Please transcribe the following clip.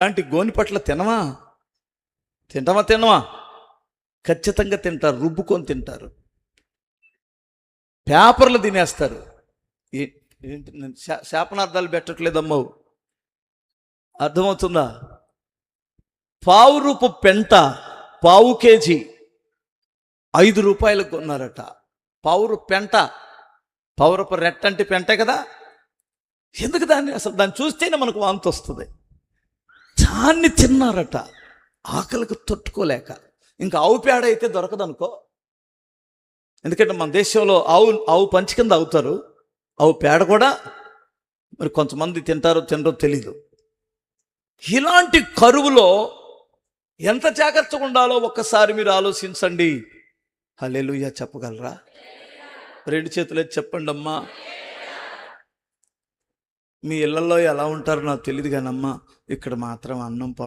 అలాంటి గోనిపట్ల తినవా? ఖచ్చితంగా తింటారు, రుబ్బుకొని తింటారు. పేపర్లు తినేస్తారు. ఏంటి శాపనార్థాలు పెట్టట్లేదమ్మవు, అర్థమవుతుందా? పావు రూపు పెంట, పావు కేజీ 5 రూపాయలకు కొన్నారట. పావురు పెంట, పావురపు రెట్ట అంటే పెంటే కదా. ఎందుకు దాన్ని చూస్తేనే మనకు వాంతి వస్తుంది. దాన్ని తిన్నారట ఆకలికి తట్టుకోలేక. ఇంకా ఆవు పేడ అయితే దొరకదనుకో, ఎందుకంటే మన దేశంలో ఆవు పంచి కింద అవుతారు. ఆవు పేడ కూడా మరి కొంతమంది తింటారో తినరో తెలీదు. ఇలాంటి కరువులో ఎంత జాగ్రత్తగా ఉండాలో ఒక్కసారి మీరు ఆలోచించండి. హల్లెలూయా చెప్పగలరా? 2 చేతులు ఎత్తి చెప్పండి అమ్మా. మీ ఇళ్లలో ఎలా ఉంటారో నాకు తెలియదు కానమ్మా, ఇక్కడ మాత్రం అన్నం